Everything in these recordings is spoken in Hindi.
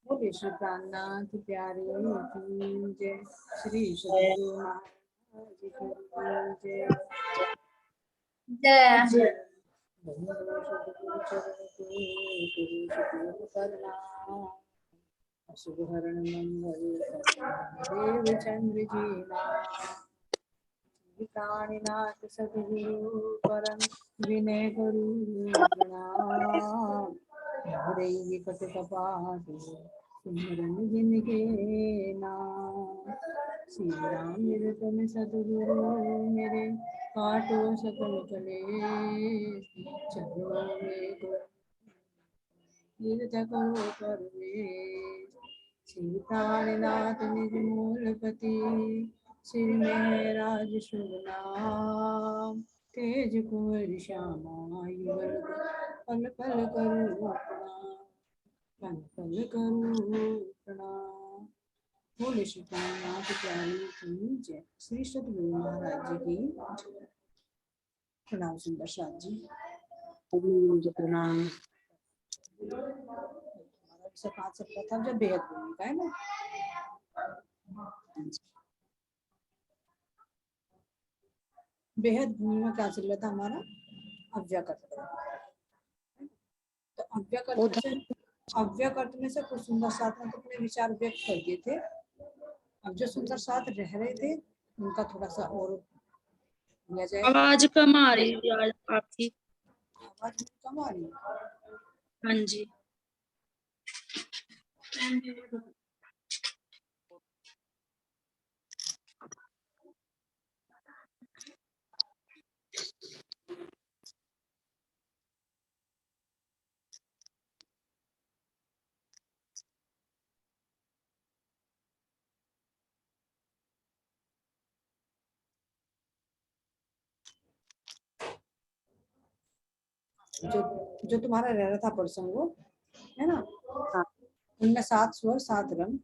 बोले श्री प्राणनाथ प्यारे की जय। श्री सद्गुरु महाराज की जय। जय जय। सद्गुरु चरण की गुरु करना शुभ हरण मंगल देव चंद्र जी काणीनाथ सद्गुरु परम विनय गुरु प्रणाम हरे विकट कपाट सिमरन जिनके नाम। श्री राम मेरे तुम सद्गुरु मेरे काटो सकल कले चलो तीर्थ करो परवेश। श्री प्राणनाथ निज मूलपति श्री महराज शुभ नाम। तेज कुंवर श्यामा युगल पल पल करो प्रणाम, पल पल करो प्रणाम। बोले श्री प्राणनाथ प्यारी की जय। श्री सद्गुरु महाराज जी की जय। प्रणाम सुंदर साथ जी। प्रणाम। से 5 सप्ताह था जब बेहद भूमि का है ना। बेहद भूमि में क्या चल रहा था हमारा अव्यकर्त। तो अव्यकर्त में से कुछ सुंदर साथ में तो अपने विचार व्यक्त कर दिए थे। अब जो सुंदर साथ रह रहे थे उनका थोड़ा सा और लिया जाए। आवाज कम आ रही है आपकी। आवाज कम आ रही है। हाँ जी। जो तुम्हारा रह रहा था प्रसंग वो है ना। हाँ। उनमें 7 स्वर 7 रंग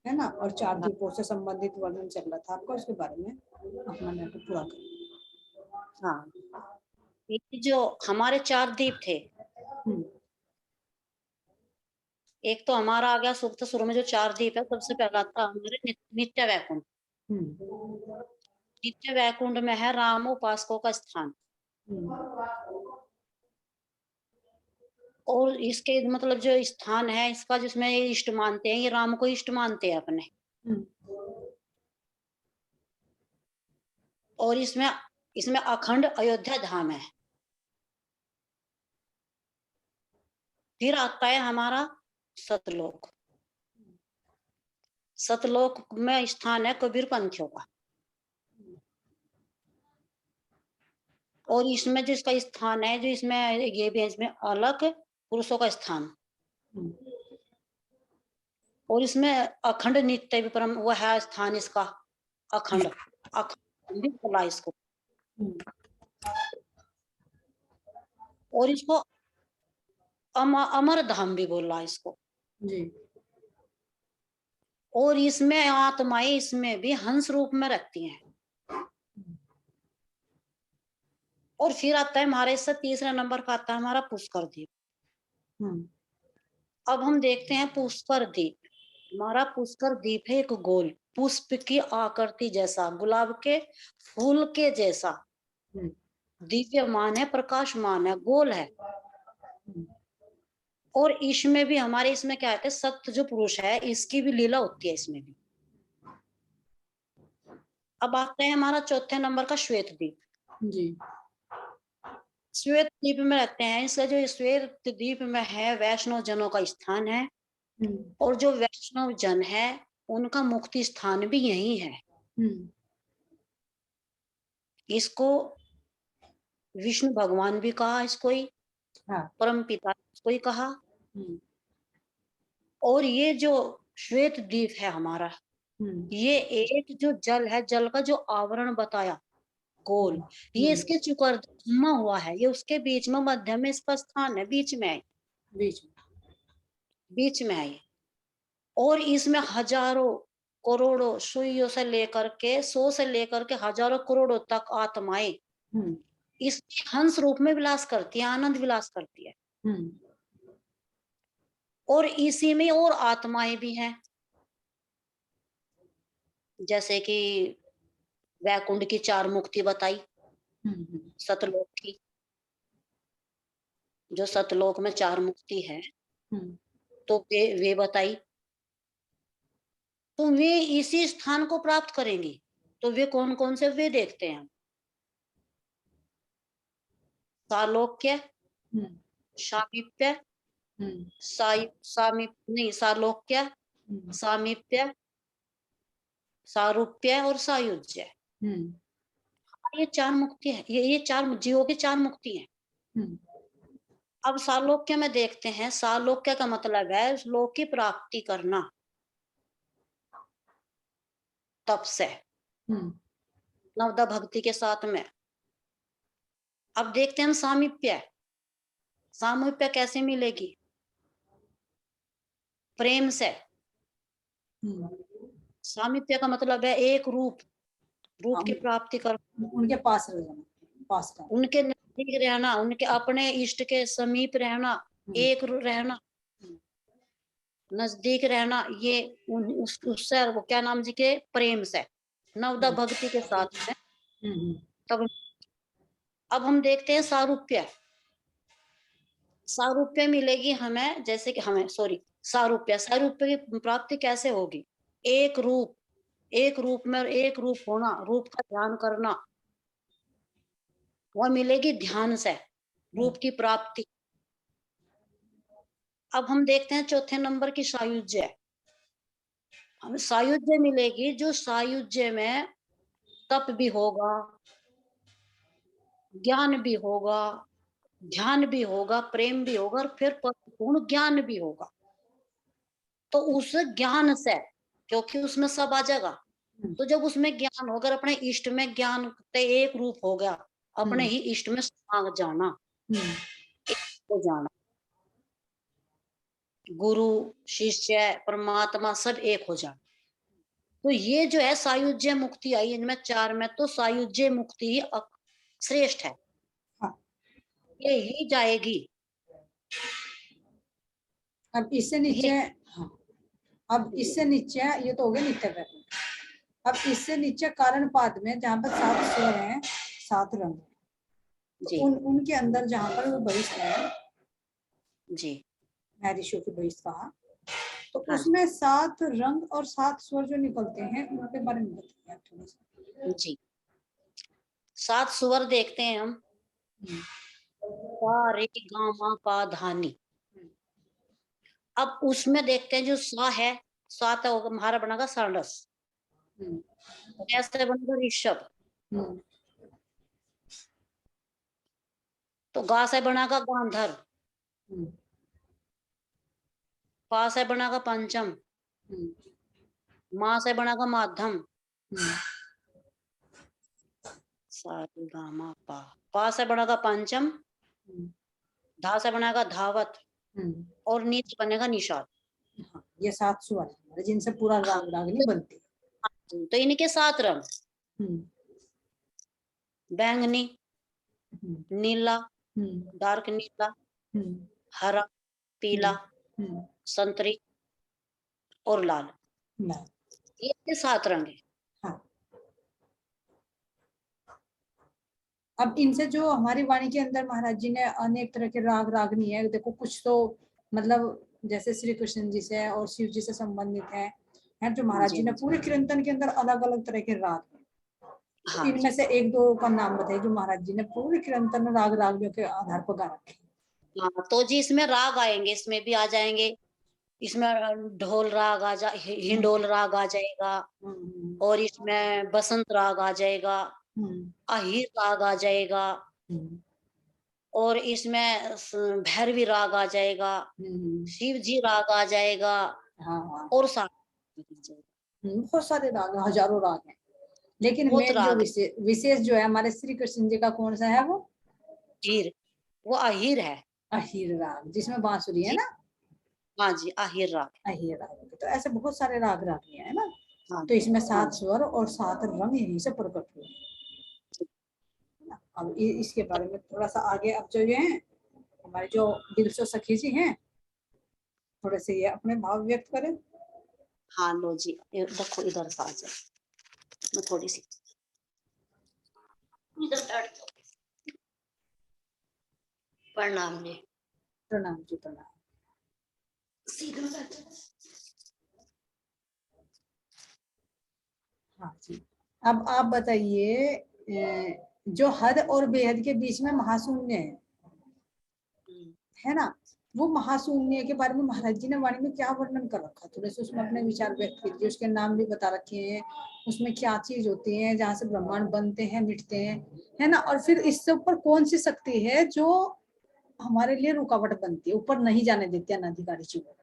है ना और 4 दीपों से संबंधित वर्णन चल रहा था आपका। उसके बारे में अपना नाटक पूरा करें। हाँ, ये जो हमारे 4 दीप थे, एक तो हमारा आ गया सूक्त शुरू में जो 4 दीप है। सबसे पहला था हमारे नित्य वैकुंठ। नित्य वैकुंठ में है राम उपासकों का स्थान। और इसके मतलब जो स्थान है इसका जिसमें ये इष्ट मानते हैं, ये राम को इष्ट मानते हैं अपने। और इसमें अखंड अयोध्या धाम है। फिर आता है हमारा सतलोक। सतलोक में स्थान है कबीर पंथियों का। और इसमें जो इसका स्थान है, जो इसमें ये भी है, इसमें अलग पुरुषों का स्थान। और इसमें अखंड नित्य विक्रम वो है स्थान इसका। अखंड अखंड भी बोला इसको। और इसको अमर धाम भी बोला इसको जी। और इसमें आत्माएं इसमें भी हंस रूप में रहती हैं। और फिर आता है हमारे इससे तीसरा नंबर का आता है हमारा पुष्कर द्वीप। अब हम देखते हैं पुष्कर द्वीप। हमारा पुष्कर द्वीप है एक गोल पुष्प की आकृति जैसा, गुलाब के फूल के जैसा दिव्यमान है, प्रकाशमान है, गोल है। और इसमें भी हमारे इसमें क्या है, सत्य जो पुरुष है इसकी भी लीला होती है इसमें भी। अब आते हैं हमारा चौथे नंबर का श्वेत द्वीप। जी। श्वेत द्वीप में रहते हैं। इसका जो श्वेत द्वीप में है वैष्णव जनों का स्थान है। और जो वैष्णव जन है उनका मुक्ति स्थान भी यही है। इसको विष्णु भगवान भी कहा इसको ही। हाँ। परम पिता इसको ही कहा। और ये जो श्वेत द्वीप है हमारा, ये एक जो जल है, जल का जो आवरण बताया गोल, ये इसके चुकर घुमा हुआ है। ये उसके बीच में मध्य में इसका स्थान है, बीच में है। बीच में है। और इसमें हजारों करोड़ों सुइयों से लेकर के 100 से लेकर के हजारों करोड़ों तक आत्माएं इस हंस रूप में विलास करती है, आनंद विलास करती है। और इसी में और आत्माएं भी हैं, जैसे कि वैकुंठ की 4 मुक्ति बताई, सतलोक की, जो सतलोक में 4 मुक्ति है, तो वे बताई। तो वे इसी स्थान को प्राप्त करेंगी। तो वे कौन कौन से, वे देखते हैं। सालोक्य, सामीप्य, सालोक्य, सामीप्य, सारूप्य और सायुज्य। ये 4 मुक्ति है, ये 4 जीवों की 4 मुक्ति हैं। अब सालोक्य में देखते हैं। सालोक्य का मतलब है लोक की प्राप्ति करना तप से, नवदा भक्ति के साथ में। अब देखते हैं हम सामीप्य। सामीप्य कैसे मिलेगी? प्रेम से। सामीप्य का मतलब है एक रूप की प्राप्ति कर, उनके पास रहना, उनके नजदीक रहना, उनके अपने इष्ट के समीप रहना, एक रहना, नजदीक रहना। ये उससे वो क्या नाम जी के, प्रेम से, नवदा भक्ति के साथ में। तब अब हम देखते हैं सारूप्य। सारूप्य मिलेगी हमें, जैसे कि हमें सारूप्य की प्राप्ति कैसे होगी? एक रूप में, एक रूप होना, रूप का ध्यान करना, वह मिलेगी ध्यान से, रूप की प्राप्ति। अब हम देखते हैं चौथे नंबर की सायुज्य। हमें सायुज्य मिलेगी, जो सायुज्य में तप भी होगा, ज्ञान भी होगा, ध्यान भी होगा, प्रेम भी होगा, और फिर पूर्ण ज्ञान भी होगा। तो उस ज्ञान से, क्योंकि उसमें सब आ जाएगा, तो जब उसमें ज्ञान होगा, अपने इष्ट में ज्ञान ते एक रूप हो गया, अपने ही इष्ट में समा जाना, हो जाना, गुरु शिष्य परमात्मा सब एक हो जाना। तो ये जो है सायुज्य मुक्ति आई इनमें 4 में, तो सायुज्य मुक्ति ही श्रेष्ठ है। ये ही जाएगी। अब इससे नीचे, अब इससे नीचे ये तो हो गया नित्य व्यापक। अब इससे नीचे कारण पाद में जहाँ पर 7 स्वर हैं, 7 रंग, तो उनके अंदर जहाँ पर वो बहिष्ठ है जी, ऋषियों की बहिष्ठ कहा, तो उसमें 7 रंग और 7 स्वर जो निकलते हैं, उनके बारे में बताइए आप थोड़ा सा। जी, 7 स्वर देखते हैं हम। सा रे गा मा पा धा नी। अब उसमें देखते हैं जो सा है, सात होगा हमारा बनेगा सारस, ऐसे बनेगा ऋषभ, तो गा से बनेगा गांधर, पा से बनेगा पंचम, माँ से बनेगा माध्यम, सा रे गा मा पा, पा से बनेगा पंचम, धा से बनेगा धावत, और नी से बनेगा निषाद। ये 7 स्वर है जिनसे पूरा राग रागनी बनती है। तो इनके 7 रंग, बैंगनी, नीला, डार्क नीला, हरा, पीला, संतरी और लाल, ये 7 रंग है। हाँ। अब इनसे जो हमारी वाणी के अंदर महाराज जी ने अनेक तरह के राग रागनी है, देखो कुछ तो मतलब जैसे श्री कृष्ण जी से और शिव जी से संबंधित है जो महाराज जी ने पूरे कीर्तन के अंदर अलग अलग तरह के राग हैं। तो इनमें से 1-2 का नाम बताइए जो महाराज जी ने पूरे कीर्तन राग रागनियों के आधार पर गा रखे। हाँ, तो जी इसमें राग आएंगे, इसमें भी आ जाएंगे, इसमें ढोल राग आ जा, हिंडोल राग आ जाएगा, और इसमें बसंत राग आ जाएगा, अहीर राग आ जाएगा, और इसमें भैरवी राग आ जाएगा, शिव जी राग आ जाएगा, और बहुत सारे राग, हजारों राग हैं, लेकिन मेन जो विशेष जो है हमारे श्री कृष्ण जी का कौन सा है? वो अहीर, वो अहीर है, अहीर राग, जिसमें बांसुरी है ना। हाँ जी, अहीर राग, अहीर राग। तो ऐसे बहुत सारे राग रागियां है ना। तो इसमें 7 स्वर और 7 रंग यहीं से प्रकट हुए। अब इसके बारे में थोड़ा सा आगे अब जो ये हैं हमारे जो दिलसो सखी जी हैं, थोड़े से ये अपने भाव व्यक्त करें। हाँ लो जी, ये देखो इधर से आ जाए, मैं थोड़ी सी इधर बैठ जाऊं। प्रणाम जी। प्रणाम जी, प्रणाम। सीधा बैठ जाओ। हाँ जी, अब आप बताइए, जो हद और बेहद के बीच में महाशून्य है ना, वो महाशून्य के बारे में महाराज जी ने वाणी में क्या वर्णन कर रखा, थोड़े से उसमें अपने विचार व्यक्त कीजिए। उसके नाम भी बता रखे हैं, उसमें क्या चीज होती है जहाँ से ब्रह्मांड बनते हैं मिटते हैं, है ना, और फिर इससे ऊपर कौन सी शक्ति है जो हमारे लिए रुकावट बनती है, ऊपर नहीं जाने देती अनाधिकारी चीजों,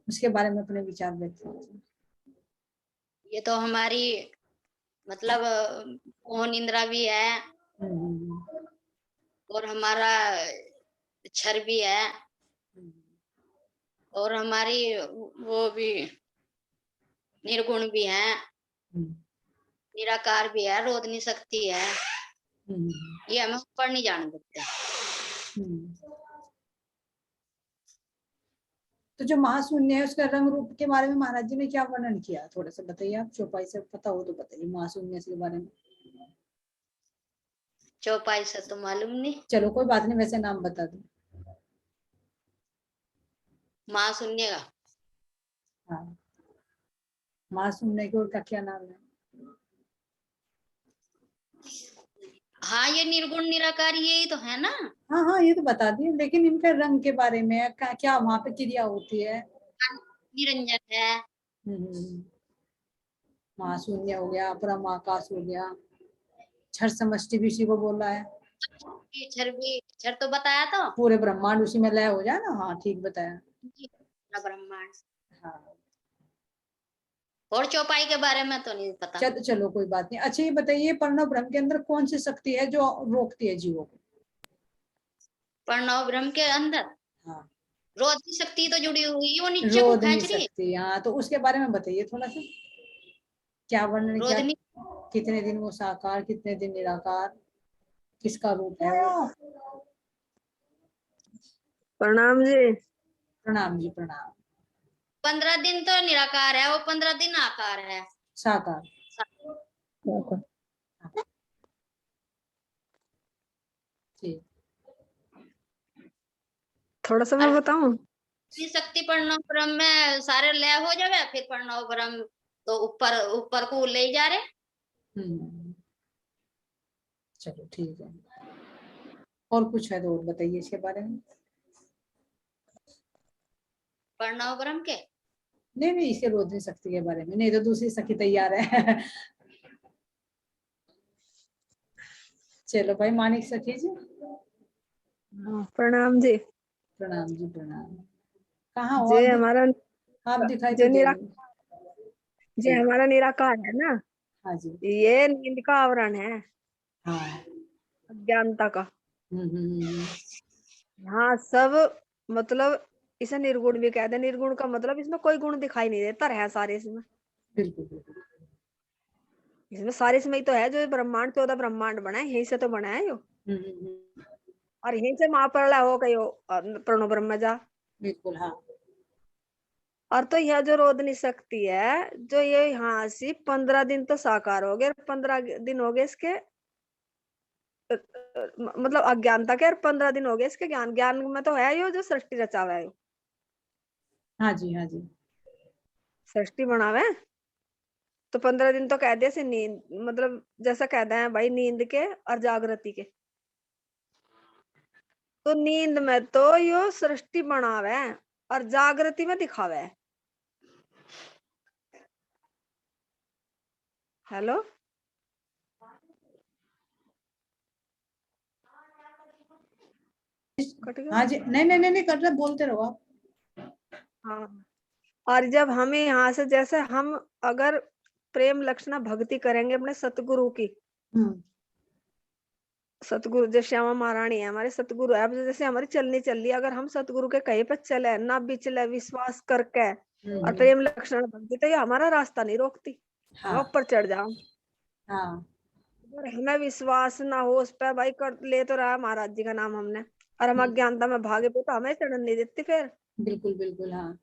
उसके बारे में अपने विचार व्यक्त कीजिए। ये तो हमारी मतलब मोह निंद्रा भी है और हमारा क्षर भी है और हमारी वो भी निर्गुण भी है, निराकार भी है, रोधनी शक्ति है। ये हमें ऊपर नहीं जाने देते। तो जो महाशून्य है उसका रंग रूप के बारे में महाराज जी ने क्या वर्णन किया, थोड़ा सा बताइए, आप चौपाई से पता हो तो बताइए महाशून्य के बारे में। चौपाई से तो मालूम नहीं। चलो कोई बात नहीं, वैसे नाम बता दो। महाशून्य का हाँ, महाशून्य के और का क्या नाम है? हाँ, ये निर्गुण निराकार यही तो है ना। हाँ हाँ, ये तो बता दिए, लेकिन इनके रंग के बारे में क्या वहां पे क्रिया होती है? निरंजन है। महाशून्य हो गया, परम आकाश हो गया, क्षर समष्टि भी इसी को बोल रहा है, क्षर तो बताया तो पूरे ब्रह्मांड उसी में लय हो जाए ना। हाँ ठीक बताया। ब्रह्मांड। हाँ, और चौपाई के बारे में तो नहीं पता। चलो कोई बात नहीं। अच्छा ये बताइए, प्रणव ब्रह्म के अंदर कौन सी शक्ति है जो रोकती है जीवों को? प्रणव ब्रह्म के अंदर हाँ, रोधनी शक्ति तो जुड़ी हुई है, वो नीचे को रोधनी खींच रही है। शक्ति, हाँ, तो उसके बारे में बताइए थोड़ा सा, क्या वर्णन किया, रोधनी कितने दिन वो साकार, कितने दिन निराकार, किसका रूप है वो? प्रणाम जी। प्रणाम जी, प्रणाम। 15 दिन तो निराकार है, वो 15 दिन आकार है, साकार। ठीक। थोड़ा सा मैं बताऊं? शक्ति प्रणव ब्रह्म में सारे लय हो जावे, फिर प्रणव ब्रह्म तो ऊपर ऊपर को ले जा रहे। चलो ठीक है, और कुछ है तो और बताइए इसके बारे में। प्रणव ब्रह्म के नहीं नहीं, इसके रोधनी शक्ति के बारे में नहीं, तो दूसरी सखी तैयार है। चलो भाई, मानिक सखी जी। प्रणाम जी। प्रणाम जी, प्रणाम। कहाँ हो जे आप? हमारा आप दिखाई तो जे दे निरा रहे हो। जे हमारा निराकार है ना, हाँ जी। ये नींद का आवरण है, हाँ। अज्ञानता का। हम्म। हाँ सब मतलब इसे निर्गुण भी कहते हैं। निर्गुण का मतलब इसमें कोई गुण दिखाई नहीं देता है सारे इसमें। बिल्कुल बिल्कुल। इसमें सारे इसमें ही तो है, जो ब्रह्मांड 14 ब्रह्मांड बना है, यहीं से तो बना है यो। और यहीं से महाप्रलय हो गई हो प्रणव ब्रह्म जा। बिल्कुल। हाँ। और तो यह जो रोधनी शक्ति है, जो ये यहाँ से 15 दिन तो साकार हो गए, 15 दिन हो गए इसके मतलब अज्ञानता के, और 15 दिन हो गए इसके ज्ञान। ज्ञान में तो है यो जो सृष्टि रचावा है, हाँ जी, हाँ जी। सृष्टि बनावे। तो 15 दिन तो कह दिया से नींद, मतलब जैसा कहते हैं भाई नींद के और जागृति के। तो नींद में तो यो सृष्टि बनावे और जागृति में दिखावे। हेलो, कट गया। हाँ जी, नहीं नहीं नहीं, नहीं कर रहे, बोलते रहो आप। हाँ, और जब हमें यहाँ से जैसे हम अगर प्रेम लक्षणा भक्ति करेंगे अपने सतगुरु की, सतगुरु जैसे श्यामा महारानी है हमारे सतगुरु है, अब जैसे हमारी चलनी चल रही है, अगर हम सतगुरु के कहीं पर चले ना बिचले विश्वास करके और प्रेम लक्षण भक्ति, तो ये हमारा रास्ता नहीं रोकती। हाँ। ऊपर चढ़ जाओ। हाँ। अगर हमें विश्वास ना हो उस पर भाई, कर ले तो रहा महाराज जी का नाम हमने, और हम अज्ञानता में भागे पे तो हमें चढ़न नहीं देती, फिर बिल्कुल बिल्कुल। हाँ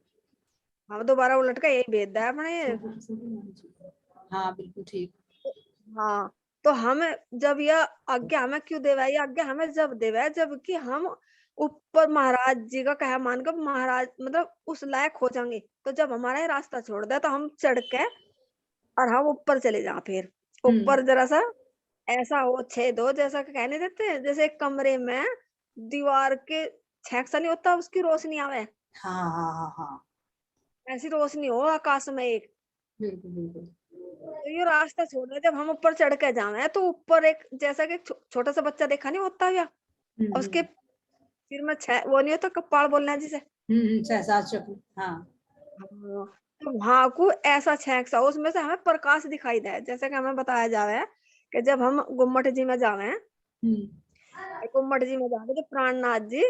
हम दोबारा उलट के यही भेज है अपने ये। हाँ बिल्कुल ठीक। हाँ, तो हम जब यह आज्ञा हमें क्यों देवा है, ये आज्ञा हमें जब देवा है जबकि हम ऊपर महाराज जी का कहा मानकर महाराज मतलब उस लायक हो जाएंगे। तो जब हमारा ये रास्ता छोड़ दे तो हम चढ़ के और हम ऊपर चले जाए, फिर ऊपर जरा सा ऐसा हो छेद हो, जैसा कि कहने देते हैं जैसे एक कमरे में दीवार के छेक सा नहीं होता, उसकी रोशनी आवे, हाँ हाँ हाँ हाँ ऐसी रोशनी हो आकाश में एक। बिल्कुल बिल्कुल। तो ये रास्ता छोड़ दे, जब हम ऊपर चढ़ के जावे तो ऊपर एक जैसा कि छोटा सा बच्चा देखा नहीं होता या उसके सिर में वो नहीं होता कपाल बोलना है जिसे। सहसा चक्र। हाँ हाँ, तो वहां को ऐसा छेक सा उसमें से हमें प्रकाश दिखाई दे, जैसे कि हमें बताया जावे कि जब हम गुम्मट जी में जावे, गुम्मट जी में जावे तो प्राणनाथ जी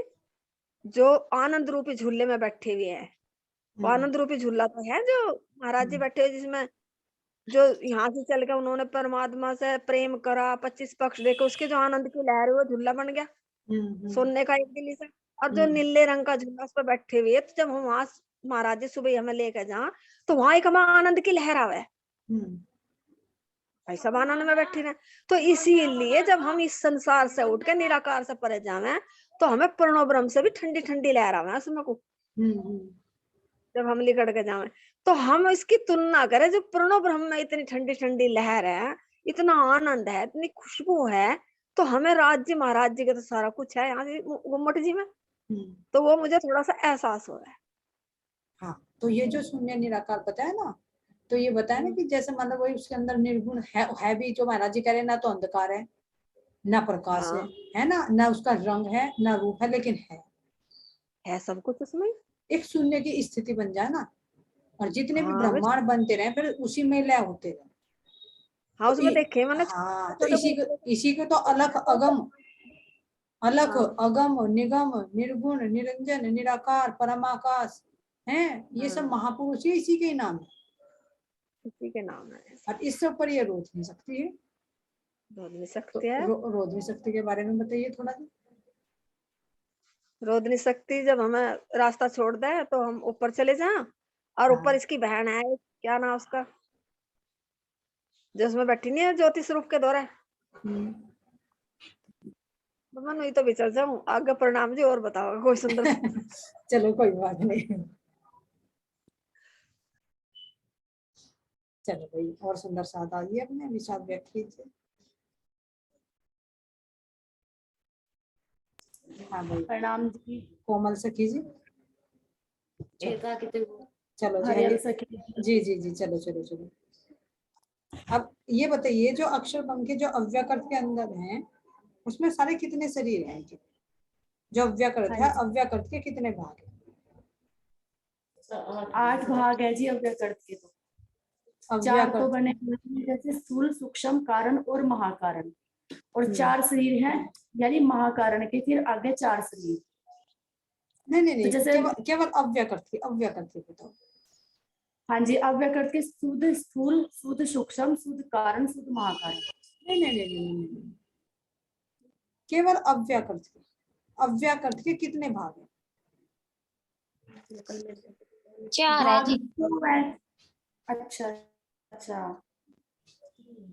जो आनंद रूपी झूले में बैठे हुए हैं, वो आनंद रूपी झूला तो है जो महाराज जी बैठे हुए, जिसमें जो यहाँ से चल के उन्होंने परमात्मा से प्रेम करा, 25 पक्ष देखे, उसके जो आनंद की लहर है वो झूला बन गया सोने का एक दिल्ली से। और जो नीले रंग का झूला उस पर बैठे हुए, तो जब हम वहां महाराज जी सुबह हमें लेकर जा तो वहां एक हमें आनंद की लहर आवे, भाई सब आनंद में बैठे रहे। तो इसीलिए जब हम इस संसार से उठ के निराकार से परे जावे तो हमें प्रणव ब्रह्म से भी ठंडी ठंडी लहर आवे उसमें को, जब हम निकट के जावे। तो हम इसकी तुलना करें, जो प्रणव ब्रह्म में इतनी ठंडी ठंडी लहर है, इतना आनंद है, इतनी खुशबू है, तो हमें राज जी महाराज जी का तो सारा कुछ है यहाँ गुम्मट जी में। तो वो मुझे थोड़ा सा एहसास हो रहा है। हाँ तो ये जो शून्य निराकार बताया ना, तो ये बताया ना कि जैसे मतलब वही उसके अंदर निर्गुण है भी, जो महाराज जी कह रहे हैं, ना तो अंधकार है ना प्रकाश है ना उसका रंग है ना रूप है, लेकिन है सब कुछ उसमें। एक शून्य की स्थिति बन जाए ना, और जितने भी हाँ ब्रह्मांड बनते रहे फिर उसी में लय होते रहे। हाँ उसमें देखे मैंने। हाँ तो इसी को तो अलख अगम, अलख अगम निगम निर्गुण निरंजन निराकार परमाकाश है, ये सब महापुरुष है, इसी के नाम है, इसी के नाम है। और इससे ऊपर ये रोध नहीं सकती है। रोध नहीं सकती तो है। रोध नहीं सकती के बारे में बताइए थोड़ा सा। रोध नहीं सकती, जब हमें रास्ता छोड़ दे तो हम ऊपर चले जाएं, और ऊपर इसकी बहन है, क्या नाम उसका, जो उसमें बैठी नहीं है ज्योति स्वरूप के दौरे, मैं नहीं तो भी चल जाऊं आगे। प्रणाम जी, और बताओ कोई सुंदर। चलो कोई बात नहीं, चलो भाई और सुंदर साथ आइए अपने विचार व्यक्त कीजिए। हाँ भाई प्रणाम जी। कोमल सखी जी, चलो हरियल जी सखी। जी जी जी चलो चलो चलो। अब ये बताइए, जो अक्षर बन के जो अव्यकृत के अंदर हैं, उसमें सारे कितने शरीर हैं? जो अव्यकृत है, अव्यकृत के कितने भाग हैं? 8 भाग है जी अव्यकृत के। तो 4 तो बने हुए हैं, जैसे स्थूल सूक्ष्म कारण और महाकारण, और 4 शरीर हैं, यानी महाकारण के फिर आगे 4 शरीर। नहीं तो जैसे केवल अव्यकृत के बताओ। हाँ जी, अव्यकृत के शुद्ध स्थूल, शुद्ध सूक्ष्म, शुद्ध कारण, शुद्ध महाकारण। नहीं, केवल अव्यकृत के कितने भाग हैं? 4 है जी। अच्छा अच्छा,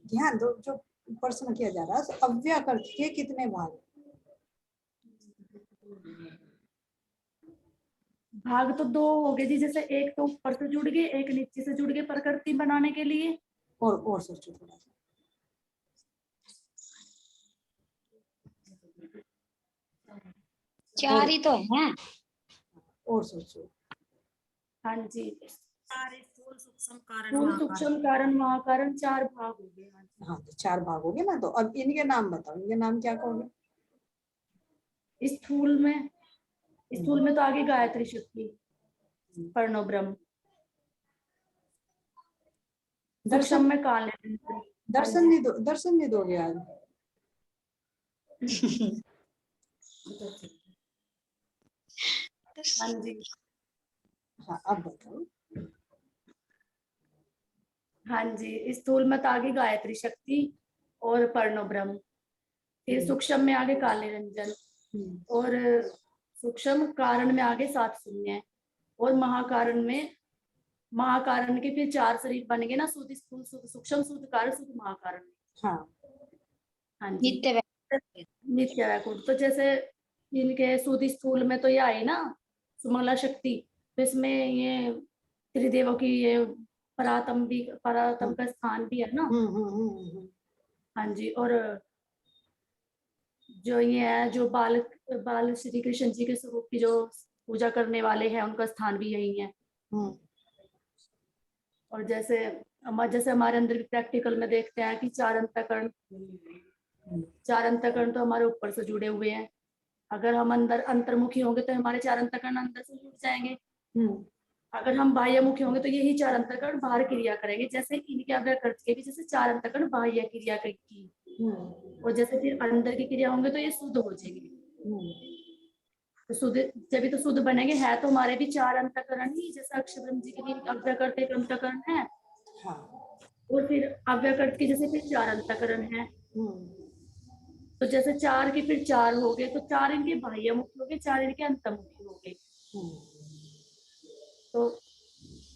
ध्यान दो, जो प्रश्न किया जा रहा है, अव्यकृत के कितने भाग? भाग तो 2 हो गए जी, जैसे एक तो ऊपर से जुड़ गए, एक नीचे से जुड़ गए प्रकृति बनाने के लिए। और सोचो थोड़ा सा। 4 ही तो है। और सोचो। हाँ जी, स्थूल सूक्ष्म कारण महाकारण 4 भाग हो गए। हाँ तो 4 भाग हो गए ना, तो अब इनके नाम बताओ, इनके नाम क्या कहोगे? स्थूल में तो आगे गायत्री शक्ति, प्रणव ब्रह्म। सूक्ष्म में काल। दर्शन नहीं दोगे आज? हाँ जी, हाँ अब बताओ। हाँ जी, स्थूल में तो आगे गायत्री शक्ति और प्रणव ब्रह्म, फिर सूक्ष्म में आगे काले रंजन, और सूक्ष्म कारण में आगे 7 शून्य है, और महाकारण के फिर 4 शरीर बन गए ना, शुद्ध स्थूल शुद्ध सूक्ष्म शुद्ध कारण शुद्ध महाकारण। हाँ हाँ जी, नित्य नित्य वैकुंठ। तो जैसे इनके शुद्ध स्थूल में तो ये आई ना सुमंगला शक्ति, तो इसमें ये त्रिदेवों की ये परातम का स्थान भी है ना। हाँ जी, और जो ये है जो बाल श्री कृष्ण जी के स्वरूप की जो पूजा करने वाले हैं उनका स्थान भी यही है। और जैसे हमारे अंदर भी प्रैक्टिकल में देखते हैं कि 4 अंतःकरण तो हमारे ऊपर से जुड़े हुए हैं। अगर हम अंदर अंतर्मुखी होंगे तो हमारे 4 अंतःकरण अंदर से जुड़ जाएंगे। अगर हम बाह्यमुखी होंगे तो यही 4 अंतःकरण बाहर क्रिया करेंगे। जैसे इनके अव्यकृत के भी जैसे 4 अंतःकरण बाह्य क्रिया की, और जैसे फिर अंदर की क्रिया होंगे तो ये शुद्ध हो जाएंगे। तो शुद्ध जब तो शुद्ध बनेंगे, है तो हमारे भी 4 अंतःकरण ही, जैसे अक्षरब्रह्म जी के भी अव्यकृत एक अंतःकरण है। और फिर अव्यकृत के जैसे फिर 4 अंतःकरण है। तो जैसे 4 के फिर 4 हो गए, तो 4 इनके बाह्यमुखी हो गए, 4 इनके अंतर्मुखी हो गए। तो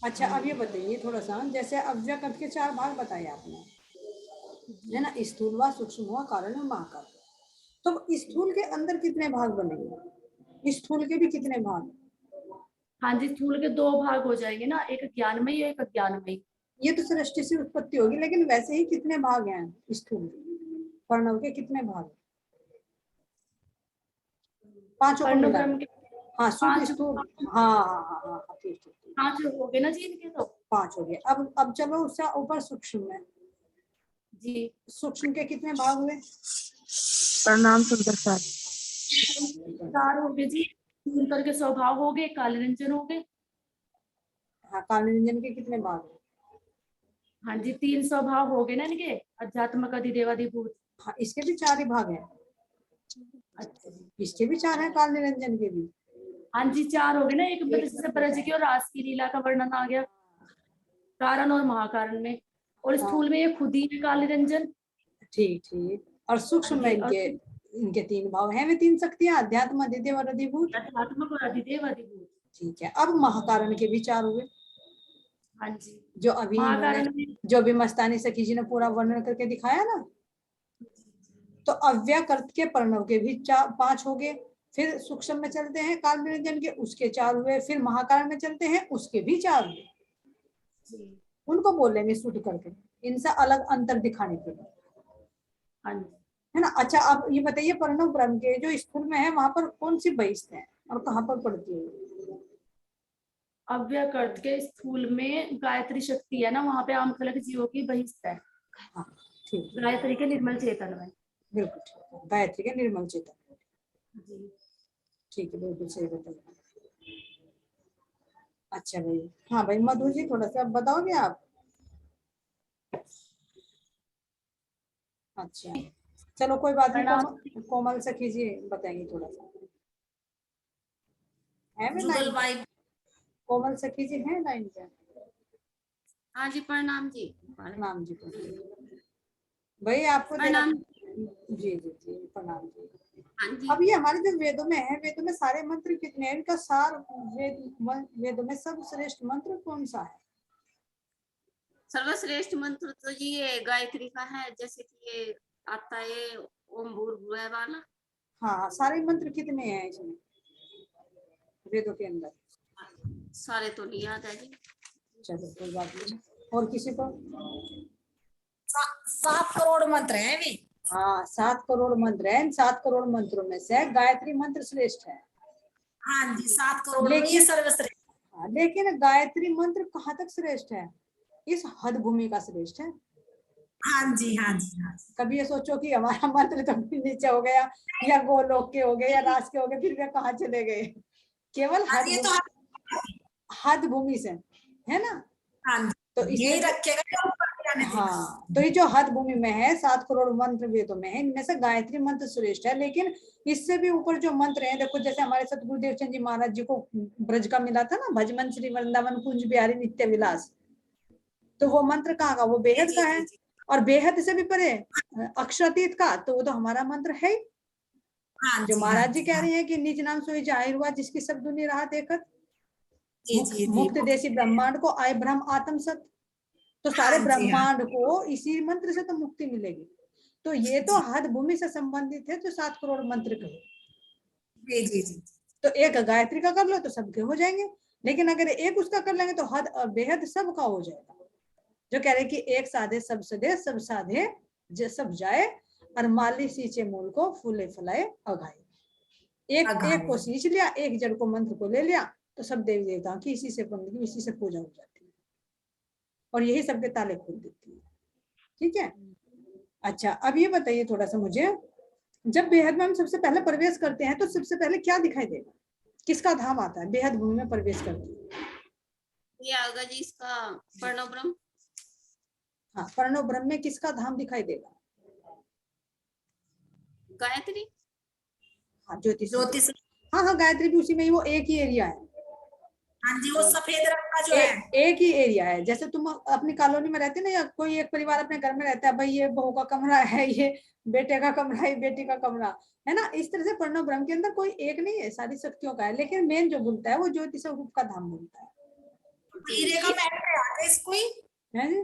अच्छा, अब ये बताइए थोड़ा सा, जैसे अव्यकृत के 4 भाग बताए आपने, है ना, स्थूल व सूक्ष्म हुआ कारण और महाकारण। तो स्थूल के अंदर कितने भाग बनेंगे? स्थूल के भी कितने भाग? हाँ जी, स्थूल के 2 भाग हो जाएंगे ना, एक ज्ञानमयी और एक अज्ञानमयी। ये तो सृष्टि से उत्पत्ति होगी, लेकिन वैसे ही कितने भाग हैं स्थूल प्रणव के? कितने भाग? 5 को मिला? हाँ, शुद्ध स्थूल। हाँ, ठीक। 5 हो गए ना जी इनके, तो 5 हो गए। अब चलो उससे ऊपर सूक्ष्म में जी, सूक्ष्म के कितने भाग हुए? प्रणाम सुंदर सर। 4 हो गए जी। सुंदर के स्वभाव हो गए, काले रंजन हो गए। हाँ, काले रंजन के कितने भाग? हाँ जी, 3 स्वभाव हो गए ना इनके, अध्यात्मक अधिदेवाधिभूत। हाँ, इसके भी 4 ही भाग हैं। अच्छा जी, इसके भी 4 हैं, काले रंजन के भी। हाँ जी, 4 हो गए ना। एक में तो जैसे ब्रज की और रास की लीला का वर्णन आ गया कारण और महाकारण में, और स्थूल में ये खुद ही है काले रंजन। ठीक। और सूक्ष्म में इनके 3 भाव हैं, वे 3 शक्तियां, अध्यात्म अधिदेव और अधिभूत। अध्यात्मक और अधिदेव अधिभूत। ठीक है। अब महाकारण के भी 4 हुए। हाँ जी, जो अभी महाकारण में जो भी मस्तानी सखी जी ने पूरा वर्णन करके दिखाया ना, तो अव्यकृत के प्रणव के भी 5 हो गए। फिर सूक्ष्म में चलते हैं काल निरंजन के, उसके 4 हुए। फिर महाकारण में चलते हैं, उसके भी 4 हुए। उनको बोलेंगे शुद्ध करके, इनसे अलग अंतर दिखाने के लिए, है ना। अच्छा, आप ये बताइए, प्रणव ब्रह्म के जो स्थूल में है, वहां पर कौन सी बहिष्ठ है और कहाँ पर पड़ती है? अव्यकृत के स्थूल में गायत्री शक्ति है ना, वहां पे आम फलक जीवों की बहिष्ठ है। हाँ, ठीक। गायत्री के निर्मल चेतन में। बिल्कुल ठीक, गायत्री के निर्मल चेतन। जी, ठीक है, बिल्कुल सही बताइए। अच्छा भाई, हाँ भाई मधु जी, थोड़ा सा बताओगे आप? अच्छा, चलो कोई बात नहीं, कोमल सखी जी बताएंगे थोड़ा सा। है वे लाइन? कोमल सखी जी है लाइन पे? हाँ जी, प्रणाम जी। प्रणाम जी। भाई आपको प्रणाम। जी प्रणाम जी। हाँ जी, अब ये हमारे जो वेदों में है, वेदों में सारे मंत्र कितने हैं? इनका सार वेदों में सर्वश्रेष्ठ मंत्र कौन सा है? सर्वश्रेष्ठ मंत्र तो जी ये गायत्री का है, जैसे कि ये आता है ओम भूर्भुवः वाला। हाँ, सारे मंत्र कितने हैं इसमें वेदों के अंदर? सारे तो नहीं याद है जी। चलो कोई बात नहीं। और किसी को? 7 करोड़ मंत्र हैं भी। हाँ, 7 करोड़ मंत्र हैं। 7 करोड़ मंत्रों में से गायत्री मंत्र श्रेष्ठ है। हाँ जी, 7 करोड़ में ये सर्वश्रेष्ठ। हाँ, लेकिन गायत्री मंत्र कहाँ तक श्रेष्ठ है? इस हद भूमि का श्रेष्ठ है। हाँ जी। कभी ये सोचो कि हमारा मंत्र तो नीचे हो गया, या गोलोक के हो गए, या राज के हो गए, फिर वे कहाँ चले गए? केवल हद भूमि से, है ना। हाँ जी, तो यही रखेगा। हाँ, तो ये जो हद भूमि में है, 7 करोड़ मंत्र वेदों में है, इनमें से गायत्री मंत्र श्रेष्ठ है। लेकिन इससे भी ऊपर जो मंत्र हैं, देखो जैसे हमारे सतगुरुदेव चंद जी महाराज जी को ब्रज का मिला था ना, भजमन श्री वृंदावन कुंज बिहारी नित्य विलास, तो वो मंत्र कहाँ का? वो बेहद का है। और बेहद से भी परे अक्षरातीत का, तो वो तो हमारा मंत्र है। हाँ जो जी, महाराज हाँ जी जी, कह हाँ रहे हैं कि निज नाम सोई जाहिर हुआ जिसकी सब दुनिया रहा देखत, जी जी जी मुक्त देशी ब्रह्मांड को आए ब्रह्म आत्म सत। तो सारे हाँ जी, हाँ ब्रह्मांड को इसी मंत्र से तो मुक्ति मिलेगी। तो ये तो जी हद भूमि से संबंधित है, जो 7 करोड़ मंत्र कहे। जी जी जी तो एक गायत्री का कर लो तो सबके हो जाएंगे, लेकिन अगर एक उसका कर लेंगे तो हद और बेहद सबका हो जाएगा। जो कह रहे कि एक साधे सब सदे, सब साधे सब जाए, और माली सींचे मूल को फूले फलाए अघाए। एक अघाए। को सींच लिया, एक जड़ को मंत्र को ले लिया, तो सब देवी देवताओं की इसी से बंदगी, इसी से पूजा हो जाती है, और यही सबके ताले खोल देती है। ठीक है। अच्छा, अब ये बताइए थोड़ा सा मुझे, जब बेहद में हम सबसे पहले प्रवेश करते हैं तो सबसे पहले क्या दिखाई देगा, किसका धाम आता है बेहद भूमि में प्रवेश करते हैं? ये आगा जी इसका प्रणव ब्रह्म। हाँ, प्रणव ब्रह्म में किसका धाम दिखाई देगा? गायत्री। हाँ, ज्योतिष। ज्योतिष। हाँ हाँ, गायत्री भी उसी में ही, वो एक ही एरिया है। हाँ जी, वो सफेद रंग का जो है। एक ही एरिया है। जैसे तुम अपनी कॉलोनी में रहते ना, या कोई एक परिवार अपने घर में रहता है, भाई ये बहू का कमरा है, ये बेटे का कमरा है, बेटी का कमरा है ना, इस तरह से प्रणव ब्रह्म के अंदर कोई एक नहीं है, सारी शक्तियों का है, लेकिन मेन जो बोलता है वो ज्योतिष रूप का धाम बोलता है। हीरे का महल में आता है इसको ही। है जी।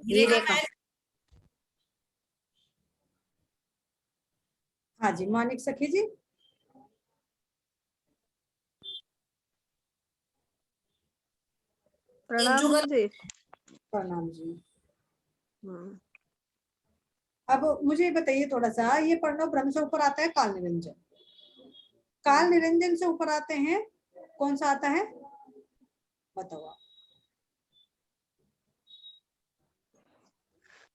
हीरे का महल। हाँ जी, मानिक सखी जी। प्रणाम जी। प्रणाम जी। अब मुझे बताइए थोड़ा सा, ये प्रणव ब्रह्म से ऊपर आता है काल निरंजन। काल निरंजन से ऊपर आते हैं, कौन सा आता है बताओ आप?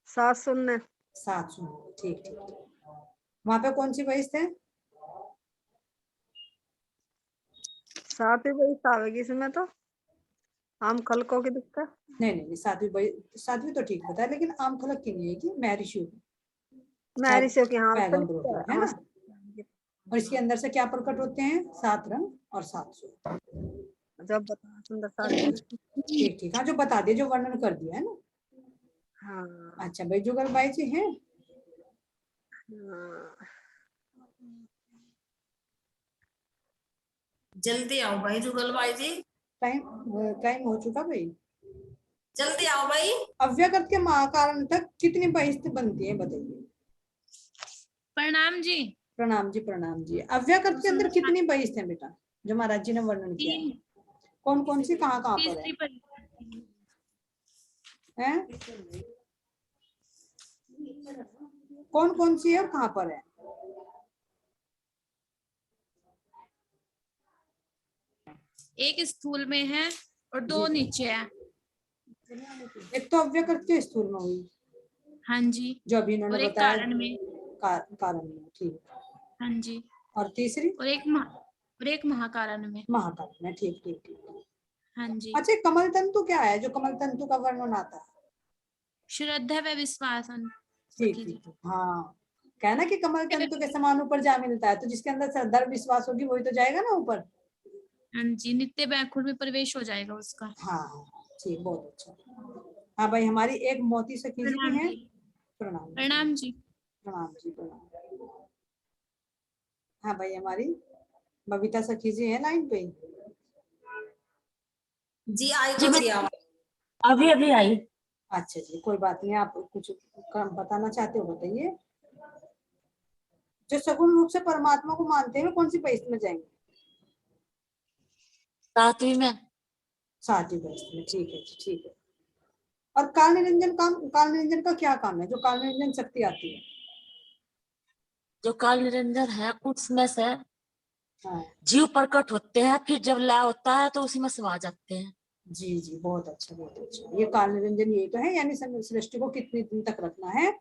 7 शून्य। 7 शून्य, ठीक ठीक ठीक। वहां पे कौन सी बहिष्ठ है? 7 ही बहिष्ठ आवेगी इसमें तो, आम खलकों की दिक्कत। नहीं नहीं, 7वीं तो ठीक बताया, लेकिन आम खलक की नहीं है कि महर्षियों की, महर्षियों की, हाँ तो पैगंबरों की, है हाँ। ना। और इसके अंदर से क्या प्रकट होते हैं? 7 रंग और 7 सूर। जब बता सुंदर साड़ी। ठीक ठीक, हाँ, जो बता दिए, जो वर्णन कर दिया है ना। हाँ अच्छा भाई, जुगल भाई जी हैं? हाँ। जल्दी आओ भाई जुगल भाई जी, टाइम टाइम हो चुका भाई। जल्दी आओ भाई। अव्यकृत के महाकारण तक कितनी बहिष्ठ बनती है बताइए? प्रणाम जी। प्रणाम जी, प्रणाम जी। अव्यकृत के अंदर कितनी बहिष्ठ है बेटा, जो महाराज जी ने वर्णन किया है? कौन कौन सी, कहाँ कहाँ पर तीसरी पर है? कौन कौन सी है और कहाँ पर है? एक स्थूल में है और 2 नीचे है। एक तो अव्यकृत के स्थूल में हुई, हाँ जी, जो अभी इन्होंने और एक बताया, कारण में। कारण में, ठीक। हाँ जी, और तीसरी और एक महाकारण में। महाकारण में, ठीक ठीक ठीक। हाँ जी। अच्छा, कमल तंतु क्या है, जो कमल तंतु का वर्णन आता है? श्रद्धा व विश्वास। ठीक ठीक ठीक, हाँ। कहना कि कमल तंतु के समान ऊपर जा मिलता है, तो जिसके अंदर श्रद्धा और विश्वास होगी वही तो जाएगा ना ऊपर। हाँ जी, नित्य बैकुंठ में प्रवेश हो जाएगा उसका। हाँ ठीक, बहुत अच्छा। हाँ भाई, हमारी एक मोती सखी जी भी प्रणाम हैं। जी। प्रणाम जी। प्रणाम जी। प्रणाम जी, प्रणाम। हाँ भाई, हमारी बबीता सखी जी है लाइन पे। जी आई कुछ आवाज। अभी अभी आई। अच्छा जी, कोई बात नहीं, आप कुछ काम बताना चाहते हो बताइए। जो सगुण रूप से परमात्मा को मानते हैं, कौन सी बहिष्ठ में जाएंगे? 7वीं में। 7वीं बहिष्ठ में, ठीक है जी, ठीक है। और काल निरंजन का क्या काम है, जो काल निरंजन शक्ति आती है? जो काल निरंजन है उसमें से हाँ जीव प्रकट होते हैं, फिर जब लय होता है तो उसी में समा जाते हैं। जी जी, बहुत अच्छा बहुत अच्छा। ये काल निरंजन यही तो है, यानी सृष्टि को कितने दिन तक रखना है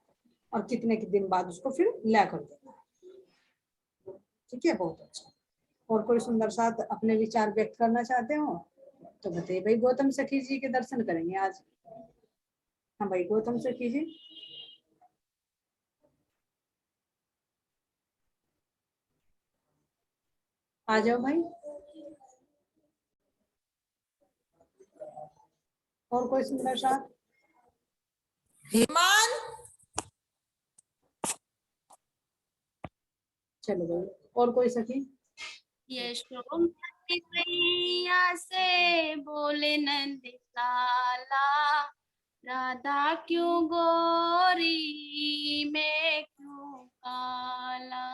और कितने के दिन बाद उसको फिर लय कर देना है। ठीक है, बहुत अच्छा। और कोई सुंदर साथ अपने विचार व्यक्त करना चाहते हो तो बताइए भाई। गौतम सखी जी के दर्शन करेंगे आज। हाँ भाई, गौतम सखी जी। आ जाओ भाई। और कोई सुंदर साथ? हेमान। चलो भाई, और कोई सखी? यशोमती मैया से बोले नंद लाला, राधा क्यों गोरी मैं क्यों काला।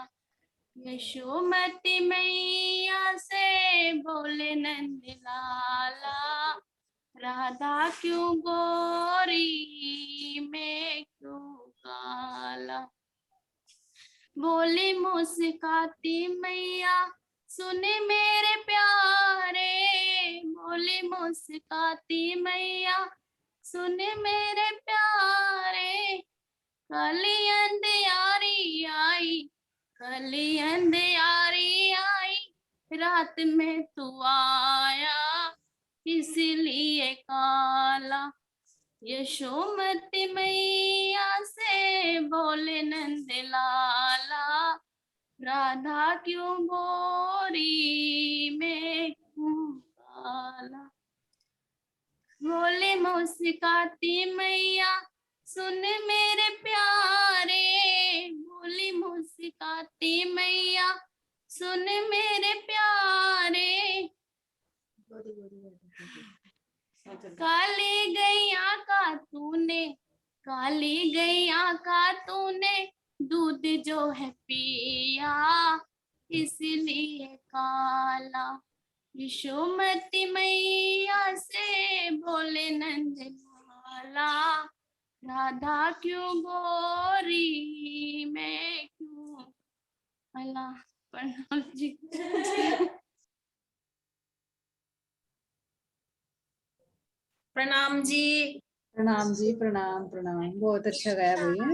यशोमती मैया से बोले नंद लाला, राधा क्यों गोरी मैं क्यों काला। बोली मुस्काती मैया सुने मेरे प्यारे, बोली मुस्काती मैया सुने मेरे प्यारे। कली अंधियारी आई, कली अंधियारी आई, रात में तू आया इसलिए काला। यशोमती मैया से बोले नंद लाला, राधा क्यों गोरी मैं क्यों काला। बोले मुस्काती मैया सुन मेरे प्यारे, बोली मुस्काती मैया सुन मेरे प्यारे। काली गैया का तूने, काली गैया का तूने दूध जो है पिया इसलिए काला। यशोमती मैया से बोले नंद लाला, राधा क्यों गोरी मैं क्यों काला। प्रणाम जी। प्रणाम जी। प्रणाम जी, प्रणाम प्रणाम, बहुत अच्छा गाया भैया।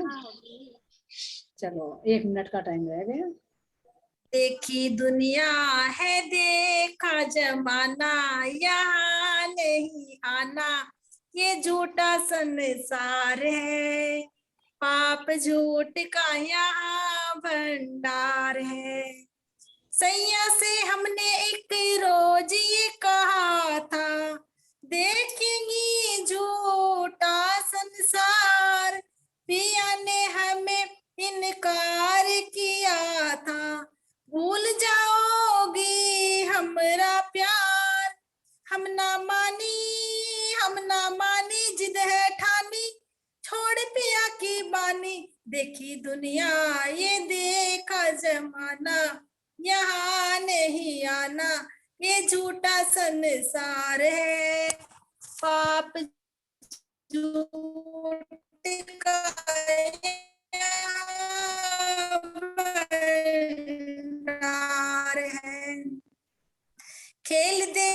चलो 1 मिनट का टाइम रह गया। देखी दुनिया है देखा जमाना, यहाँ नहीं आना, ये झूठा संसार है, पाप झूठ का यहाँ भंडार है। सैया से हमने एक रोज ये कहा था, देखेंगी झूठा संसार, पिया ने हमें इनकार किया था, भूल जाओगी हमरा प्यार। हम ना मानी जिद है ठानी, छोड़ पिया की बानी। देखी दुनिया ये देखा जमाना, यहाँ नहीं आना, ये झूठा संसार है, पाप झूठ का भंडार है। खेल दे